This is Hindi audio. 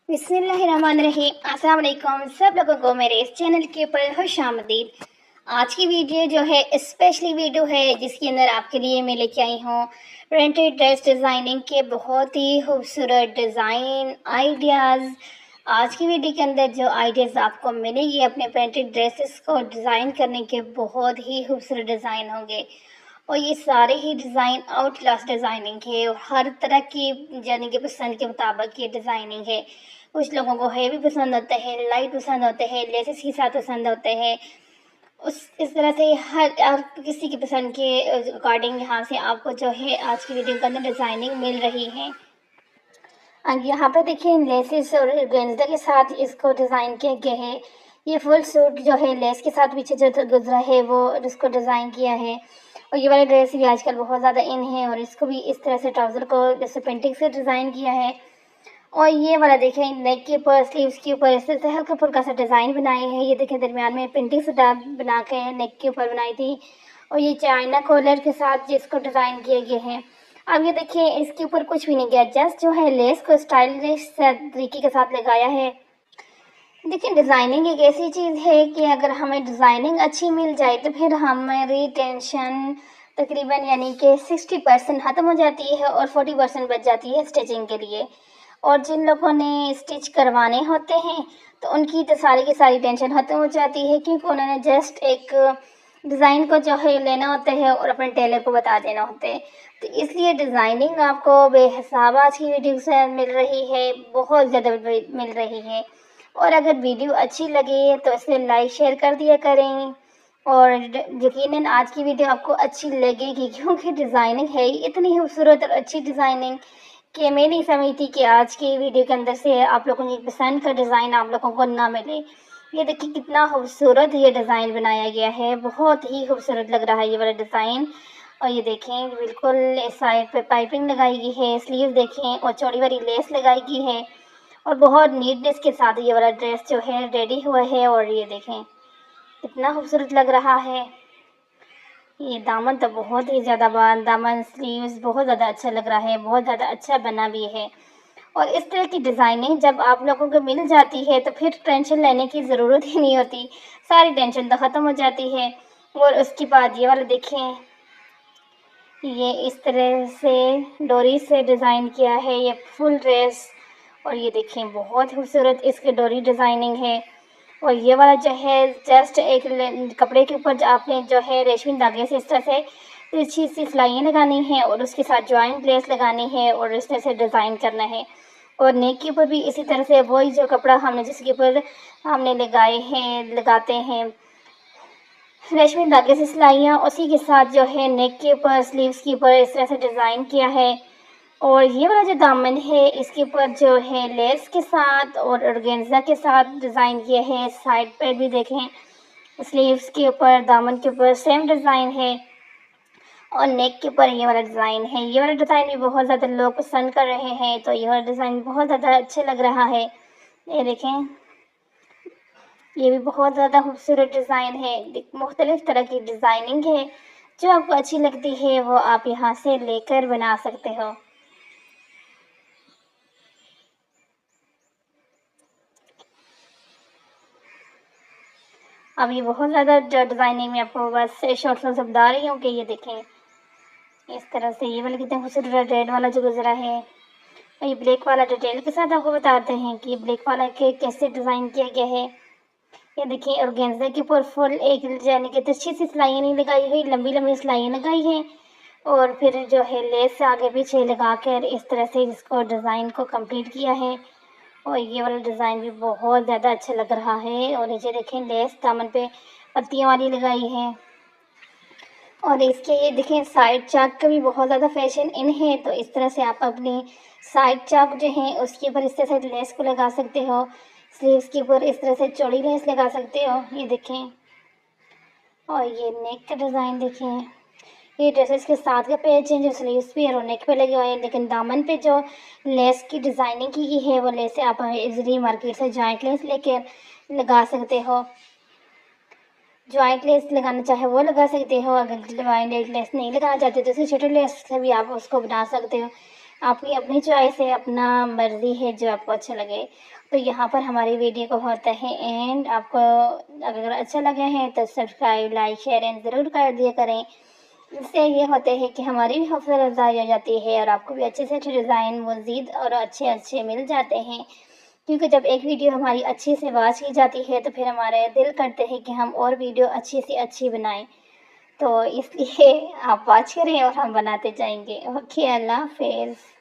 बिस्मिल्लाहिर्रहमानिर्रहीम। अस्सलाम वालेकुम सब लोगों को मेरे इस चैनल के ऊपर खुशामदीद। आज की वीडियो जो है स्पेशली वीडियो है जिसके अंदर आपके लिए मैं लेके आई हूँ प्रिंटेड ड्रेस डिज़ाइनिंग के बहुत ही खूबसूरत डिज़ाइन आइडियाज़। आज की वीडियो के अंदर जो आइडियाज़ आपको मिलेंगी अपने प्रिंटेड ड्रेसेस को डिज़ाइन करने के बहुत ही खूबसूरत डिज़ाइन होंगे और ये सारे ही डिज़ाइन आउट क्लास डिज़ाइनिंग है और हर तरह की यानी कि पसंद के मुताबिक ये डिज़ाइनिंग है। कुछ लोगों को हेवी पसंद होते हैं, लाइट पसंद होते हैं, लेसेस के साथ पसंद होते हैं। उस इस तरह से हर किसी की पसंद के अकॉर्डिंग यहाँ से आपको जो है आज की वीडियो के अंदर डिज़ाइनिंग मिल रही है। अब यहाँ पे देखिए लेसेस और गेंजा के साथ इसको डिज़ाइन किया गया है। ये फुल सूट जो है लेस के साथ पीछे जो गुजरा है वो इसको डिज़ाइन किया है और ये वाला ड्रेस भी आजकल बहुत ज़्यादा इन है और इसको भी इस तरह से ट्राउज़र को जैसे पेंटिंग से डिज़ाइन किया है। और ये वाला देखें नेक के ऊपर स्लीव्स के ऊपर इस तरह से हल्का फुल्का सा डिज़ाइन बनाए हैं। ये देखें दरमियान में पेंटिंग से टैब बना के नेक के ऊपर बनाई थी और ये चाइना कॉलर के साथ जिसको डिज़ाइन किए गए हैं। अब ये देखिए इसके ऊपर कुछ भी नहीं किया, जस्ट जो है लेस को स्टाइलिश तरीके के साथ लगाया है। देखिए डिज़ाइनिंग एक ऐसी चीज़ है कि अगर हमें डिज़ाइनिंग अच्छी मिल जाए तो फिर हमारी टेंशन तकरीबन यानी कि 60% ख़त्म हो जाती है और 40% बच जाती है स्टिचिंग के लिए। और जिन लोगों ने स्टिच करवाने होते हैं तो उनकी तो सारी की सारी टेंशन ख़त्म हो जाती है क्योंकि उन्होंने जस्ट एक डिज़ाइन को जो है लेना होता है और अपने टेलर को बता देना होता है। तो इसलिए डिज़ाइनिंग आपको बेहिसाब आज की वीडियो से मिल रही है, बहुत ज़्यादा मिल रही है। और अगर वीडियो अच्छी लगे तो इसे लाइक शेयर कर दिया करें और यकीनन आज की वीडियो आपको अच्छी लगेगी क्योंकि डिज़ाइनिंग है इतनी खूबसूरत और अच्छी डिज़ाइनिंग कि मैं नहीं समझती कि आज की वीडियो के अंदर से आप लोगों की पसंद का डिज़ाइन आप लोगों को ना मिले। ये देखिए कितना खूबसूरत ये डिज़ाइन बनाया गया है, बहुत ही खूबसूरत लग रहा है ये वाला डिज़ाइन। और ये देखें बिल्कुल इस साइड पे पाइपिंग लगाई गई है, स्लीव देखें और चौड़ी वाली लेस लगाई गई है और बहुत नीटनेस के साथ ये वाला ड्रेस जो है रेडी हुआ है। और ये देखें कितना खूबसूरत लग रहा है। ये दामन तो बहुत ही ज़्यादा दामन स्लीव्स बहुत ज़्यादा अच्छा लग रहा है, बहुत ज़्यादा अच्छा बना भी है। और इस तरह की डिज़ाइनिंग जब आप लोगों को मिल जाती है तो फिर टेंशन लेने की ज़रूरत ही नहीं होती, सारी टेंशन तो ख़त्म हो जाती है। और उसके बाद ये वाला देखें, ये इस तरह से डोरी से डिज़ाइन किया है ये फुल ड्रेस और ये देखें बहुत खूबसूरत इसकी डोरी डिज़ाइनिंग है। और ये वाला जो है जस्ट एक कपड़े के ऊपर आपने जो है रेशमी धागे से इस तरह से तिरछी सी सिलाइयाँ लगानी है और उसके साथ जॉइंट लेस लगानी है और इस तरह से डिज़ाइन करना है। और नेक के ऊपर भी इसी तरह से वही जो कपड़ा हमने जिसके ऊपर हमने लगाते हैं रेशमी धागे से सिलाइयाँ, उसी के साथ जो है नेक के ऊपर स्लीव्स के ऊपर इस तरह से डिज़ाइन किया है। और ये वाला जो दामन है इसके ऊपर जो है लेस के साथ और ऑर्गेन्जा के साथ डिज़ाइन किया है। साइड पर भी देखें स्लीव्स के ऊपर दामन के ऊपर सेम डिज़ाइन है और नेक के ऊपर ये वाला डिज़ाइन है। ये वाला डिज़ाइन भी बहुत ज़्यादा लोग पसंद कर रहे हैं, तो ये वाला डिज़ाइन बहुत ज़्यादा अच्छा लग रहा है। ये देखें ये भी बहुत ज़्यादा खूबसूरत डिज़ाइन है, मुख्तलिफ़ तरह की डिज़ाइनिंग है। जो आपको अच्छी लगती है वो आप यहाँ से लेकर बना सकते हो। अब ये बहुत ज़्यादा डिज़ाइनिंग में आपको बस शॉर्ट्स में सब बता रही हूँ कि ये देखें इस तरह से ये वाला कितना खूबसूरत रेड वाला जो गुजरा है और ये ब्लैक वाला डिटेल के साथ आपको बताते हैं कि ब्लैक वाला के कैसे डिज़ाइन किया गया है। ये देखिए ऑर्गेन्जा के ऊपर फुल एक यानी कि तिरछी सी सिलाइयाँ नहीं लगाई हुई, लंबी लंबी सिलाइयाँ लगाई हैं और फिर जो है लेस आगे पीछे लगा कर इस तरह से इसको डिज़ाइन को कंप्लीट किया है। और ये वाला डिज़ाइन भी बहुत ज़्यादा अच्छा लग रहा है। और नीचे देखें लेस दामन पे पत्तियाँ वाली लगाई है और इसके ये देखें साइड चाक का भी बहुत ज़्यादा फैशन इन है, तो इस तरह से आप अपनी साइड चाक जो है उसके ऊपर इस तरह से लेस को लगा सकते हो, स्लीव्स के ऊपर इस तरह से चौड़ी लेस लगा सकते हो। ये देखें और ये नेक का डिज़ाइन देखें, ये ड्रेसेस के साथ का पेज है जो स्लीव्स पे और नेक पे लगे हुए हैं, लेकिन दामन पे जो लेस की डिज़ाइनिंग की गई है वो लेस आप इजीली मार्केट से जॉइंट लेस लेकर लगा सकते हो। जॉइंट लेस लगाना चाहे वो लगा सकते हो, अगर जॉइंट लेस नहीं लगाना चाहते तो छोटे लेस से भी आप उसको बना सकते हो। आपकी अपनी चॉइस है, अपना मर्ज़ी है जो आपको अच्छा लगे। तो यहाँ पर हमारी वीडियो को होता है एंड। आपको अगर अच्छा लगा है तो सब्सक्राइब, लाइक, शेयर एंड ज़रूर कर दिया करें। इससे ये होते हैं कि हमारी भी हौसला अफ़ज़ाई हो जाती है और आपको भी अच्छे से अच्छे डिज़ाइन मज़ीद और अच्छे-अच्छे मिल जाते हैं। क्योंकि जब एक वीडियो हमारी अच्छे से वॉच की जाती है तो फिर हमारे दिल करते हैं कि हम और वीडियो अच्छी से अच्छी बनाएँ। तो इसलिए आप वॉच करें और हम बनाते जाएँगे। ओके, अल्लाह हाफ़िज़।